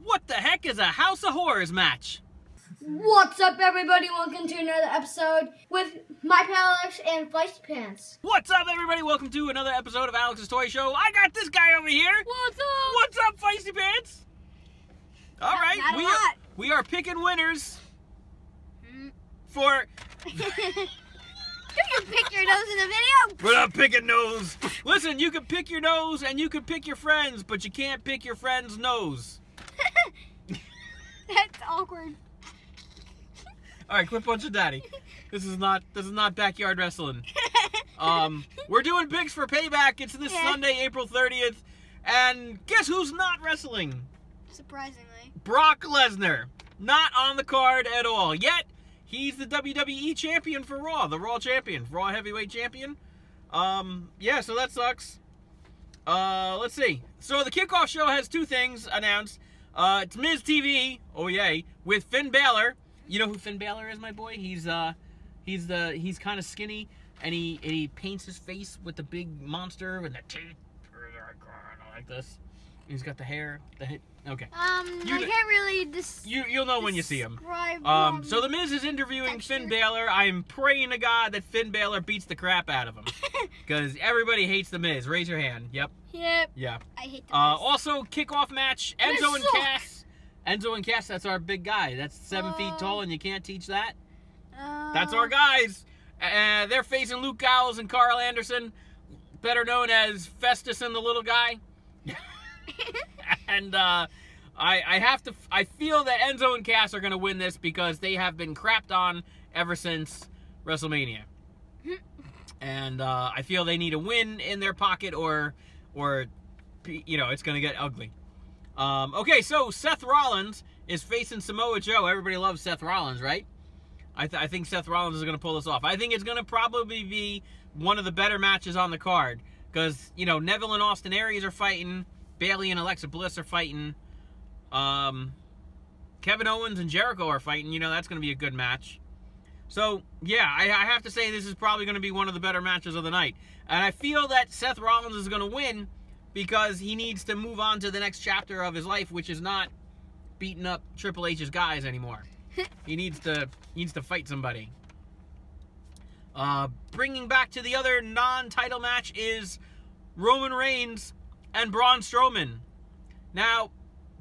What the heck is a House of Horrors match? What's up, everybody? Welcome to another episode with my pal Alex and Feisty Pants. What's up, everybody? Welcome to another episode of Alex's Toy Show. I got this guy over here. What's up? What's up, Feisty Pants? All right, Not we are picking winners for... You can pick your nose in the video. We're not picking nose. Listen, you can pick your nose and you can pick your friends, but you can't pick your friend's nose. That's awkward. All right, quit punching daddy. This is not backyard wrestling. We're doing bigs for Payback. It's this Sunday, April 30th. And guess who's not wrestling? Surprisingly. Brock Lesnar. Not on the card at all. Yet, he's the WWE champion for Raw. The Raw champion. Raw heavyweight champion. Yeah, so that sucks. Let's see. So the kickoff show has two things announced. It's Miz TV. Oh, yay. With Finn Balor. You know who Finn Balor is, my boy? He's kind of skinny, and he paints his face with the big monster with the teeth like this. He's got the hair, okay. I can't really you'll know when you see him. So the Miz is interviewing Finn Balor. I'm praying to God that Finn Balor beats the crap out of him, because everybody hates the Miz. Raise your hand. Yep. Yep. Yeah. I hate the Miz. Also, kickoff match. Enzo and Cass. Enzo and Cass, that's our big guy. That's 7 feet tall, and you can't teach that. That's our guys. They're facing Luke Gallows and Carl Anderson, better known as Festus and the Little Guy. And I feel that Enzo and Cass are going to win this because they have been crapped on ever since WrestleMania. And I feel they need a win in their pocket or you know, it's going to get ugly. Okay, so Seth Rollins is facing Samoa Joe. Everybody loves Seth Rollins, right? I think Seth Rollins is going to pull this off. I think it's going to probably be one of the better matches on the card. Because, you know, Neville and Austin Aries are fighting. Bayley and Alexa Bliss are fighting. Kevin Owens and Jericho are fighting. You know, that's going to be a good match. So, yeah, I have to say this is probably going to be one of the better matches of the night. And I feel that Seth Rollins is going to win because he needs to move on to the next chapter of his life, which is not beating up Triple H's guys anymore. He needs to fight somebody. Bringing back to the other non-title match is Roman Reigns and Braun Strowman. Now,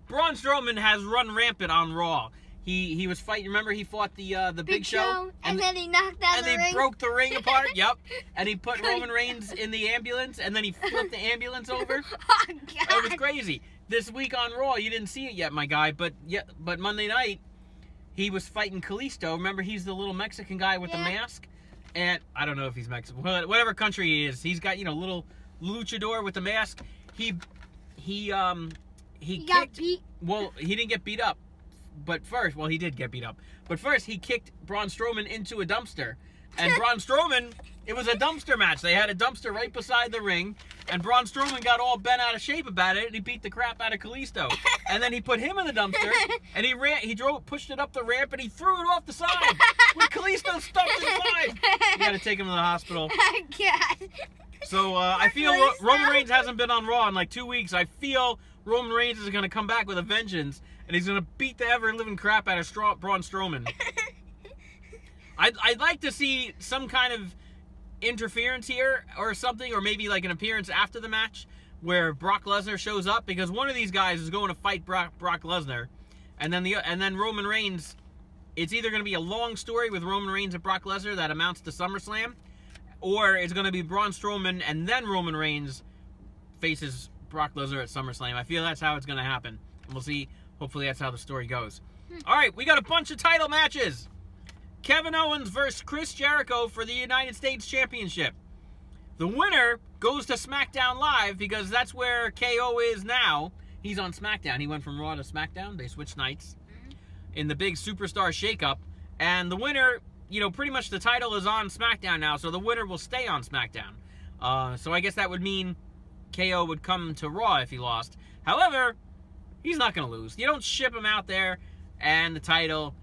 Braun Strowman has run rampant on Raw. He was fighting. Remember, he fought the Big Show, and then he knocked down the ring. And they broke the ring apart. Yep. And he put Roman Reigns in the ambulance, and then he flipped the ambulance over. Oh, God. It was crazy. This week on Raw, you didn't see it yet, my guy. But Monday night, he was fighting Kalisto. Remember, he's the little Mexican guy with the mask. And I don't know if he's Mexican. Whatever country he is, he's got, you know, little luchador with the mask. He got beat. Well, he didn't get beat up. But first, well, he did get beat up. But first, he kicked Braun Strowman into a dumpster. And Braun Strowman, it was a dumpster match. They had a dumpster right beside the ring. And Braun Strowman got all bent out of shape about it. And he beat the crap out of Kalisto. And then he put him in the dumpster. And he pushed it up the ramp, and he threw it off the side. With Kalisto stuffed inside. You got to take him to the hospital. Oh, God. So, I feel Roman Reigns hasn't been on Raw in like 2 weeks. I feel Roman Reigns is going to come back with a vengeance. And he's going to beat the ever-living crap out of Braun Strowman. I'd like to see some kind of interference here or something, or maybe like an appearance after the match where Brock Lesnar shows up, because one of these guys is going to fight Brock Lesnar, and then Roman Reigns. It's either going to be a long story with Roman Reigns and Brock Lesnar that amounts to SummerSlam, or it's going to be Braun Strowman and then Roman Reigns faces Brock Lesnar at SummerSlam. I feel that's how it's going to happen. And we'll see. Hopefully that's how the story goes. All right, we got a bunch of title matches. Kevin Owens versus Chris Jericho for the United States Championship. The winner goes to SmackDown Live because that's where KO is now. He's on SmackDown. He went from Raw to SmackDown. They switched nights in the big Superstar shakeup. And the winner, you know, pretty much the title is on SmackDown now, so the winner will stay on SmackDown. So I guess that would mean KO would come to Raw if he lost. However, he's not going to lose. You don't ship him out there and the title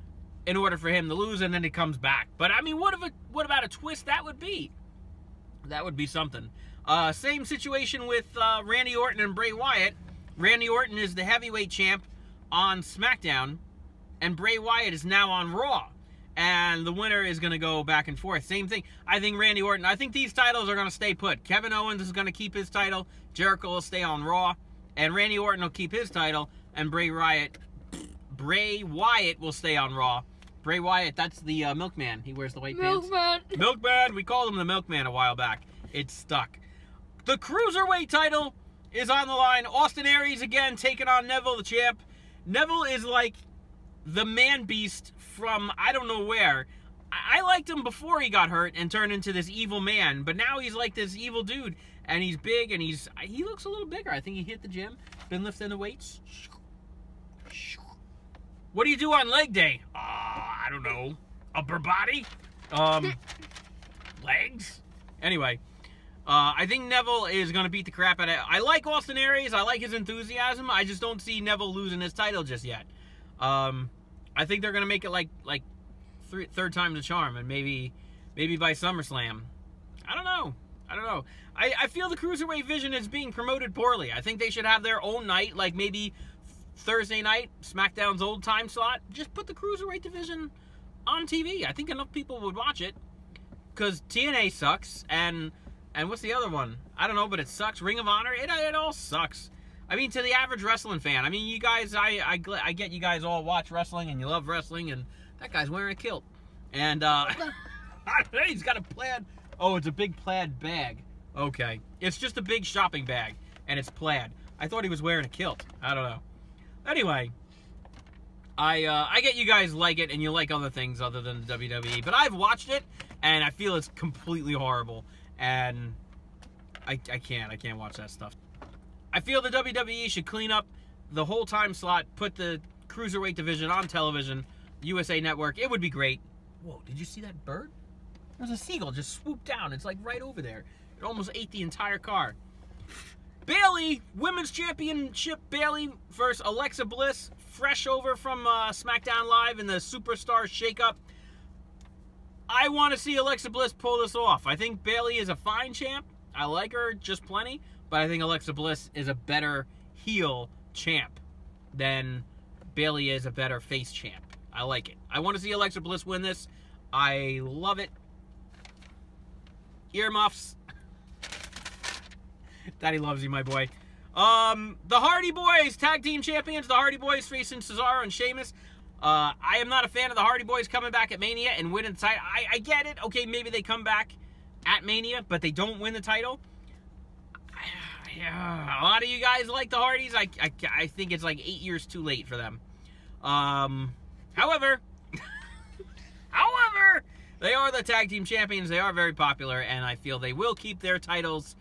in order for him to lose, and then he comes back. But, I mean, what about a twist that would be? That would be something. Same situation with Randy Orton and Bray Wyatt. Randy Orton is the heavyweight champ on SmackDown, and Bray Wyatt is now on Raw. And the winner is going to go back and forth. Same thing. I think Randy Orton, I think these titles are going to stay put. Kevin Owens is going to keep his title. Jericho will stay on Raw. And Randy Orton will keep his title. And Bray Wyatt will stay on Raw. Bray Wyatt, that's the milkman. He wears the white pants. Milkman. We called him the milkman a while back. It's stuck. The Cruiserweight title is on the line. Austin Aries again taking on Neville, the champ. Neville is like the man beast from I don't know where. I liked him before he got hurt and turned into this evil man, but now he's like this evil dude, and he's big, and he looks a little bigger. I think he hit the gym, been lifting the weights. What do you do on leg day? I don't know. Upper body? Legs? Anyway, I think Neville is going to beat the crap out of it. I like Austin Aries. I like his enthusiasm. I just don't see Neville losing his title just yet. I think they're going to make it like third time's a charm, and maybe by SummerSlam. I don't know. I feel the Cruiserweight division is being promoted poorly. I think they should have their own night, like maybe Thursday night, SmackDown's old time slot. Just put the Cruiserweight division on TV. I think enough people would watch it, because TNA sucks, and what's the other one? I don't know, but it sucks. Ring of Honor, it all sucks. I mean, to the average wrestling fan. I mean, you guys, I get you guys all watch wrestling and you love wrestling, and that guy's wearing a kilt. And, he's got a plaid. Oh, it's a big plaid bag. Okay. It's just a big shopping bag, and it's plaid. I thought he was wearing a kilt. I don't know. Anyway, I get you guys like it, and you like other things other than the WWE, but I've watched it, and I feel it's completely horrible, and I can't watch that stuff. I feel the WWE should clean up the whole time slot, put the Cruiserweight division on television, USA Network. It would be great. Whoa, did you see that bird? There's a seagull just swooped down. It's like right over there. It almost ate the entire car. Bayley, Women's Championship. Bayley versus Alexa Bliss. Fresh over from SmackDown Live in the Superstar Shakeup. I want to see Alexa Bliss pull this off. I think Bayley is a fine champ. I like her just plenty. But I think Alexa Bliss is a better heel champ than Bayley is a better face champ. I like it. I want to see Alexa Bliss win this. I love it. Earmuffs. Daddy loves you, my boy. The Hardy Boys, tag team champions. The Hardy Boys facing Cesaro and Sheamus. I am not a fan of the Hardy Boys coming back at Mania and winning the title. I get it. Okay, maybe they come back at Mania, but they don't win the title. Yeah, a lot of you guys like the Hardys. I think it's like 8 years too late for them. However, they are the tag team champions. They are very popular, and I feel they will keep their titles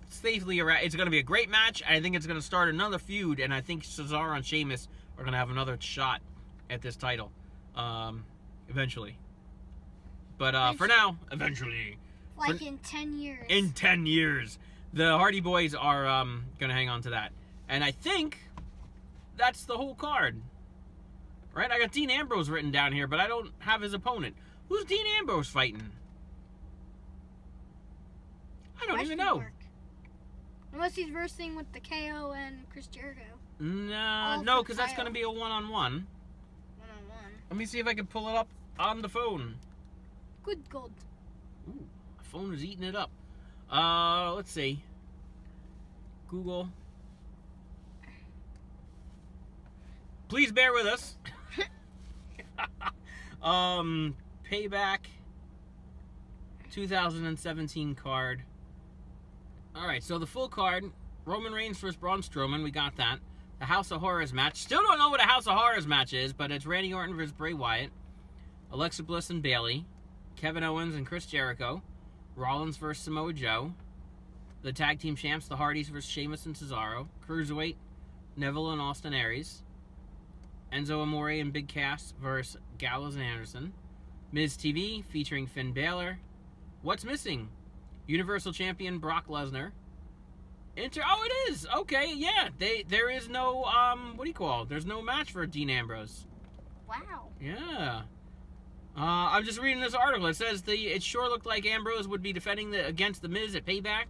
safely around. It's going to be a great match, and I think it's going to start another feud, and I think Cesaro and Sheamus are going to have another shot at this title eventually. But for now, eventually. Like in 10 years. In 10 years. The Hardy Boys are going to hang on to that. And I think that's the whole card. Right? I got Dean Ambrose written down here, but I don't have his opponent. Who's Dean Ambrose fighting? I don't even know. Unless he's versing with the KO and Chris Jericho. No, because that's going to be a one-on-one. One-on-one. Let me see if I can pull it up on the phone. Good God. Ooh, my phone is eating it up. Let's see. Google. Please bear with us. Payback 2017 card. Alright, so the full card. Roman Reigns versus Braun Strowman. We got that. The House of Horrors match. Still don't know what a House of Horrors match is, but it's Randy Orton versus Bray Wyatt. Alexa Bliss and Bayley. Kevin Owens and Chris Jericho. Rollins versus Samoa Joe. The tag team champs, the Hardys versus Sheamus and Cesaro. Cruiserweight, Neville and Austin Aries. Enzo Amore and Big Cass versus Gallows and Anderson. Miz TV featuring Finn Balor. What's missing? Universal Champion Brock Lesnar. Oh, it is! Okay, yeah. There is no, what do you call it? There's no match for Dean Ambrose. Wow. Yeah. I'm just reading this article. It says it sure looked like Ambrose would be defending against The Miz at Payback.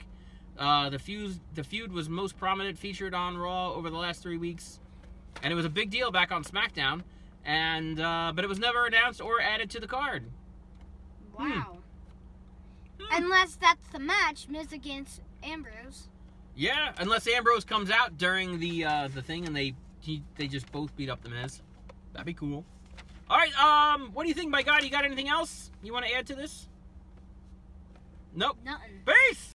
The feud was most prominent, featured on Raw over the last 3 weeks. And it was a big deal back on SmackDown. And but it was never announced or added to the card. Wow. Unless that's the match, Miz against Ambrose. Yeah, unless Ambrose comes out during the thing and they just both beat up the Miz. That'd be cool. All right, what do you think, my God? You got anything else you want to add to this? Nope. Nothing. Peace!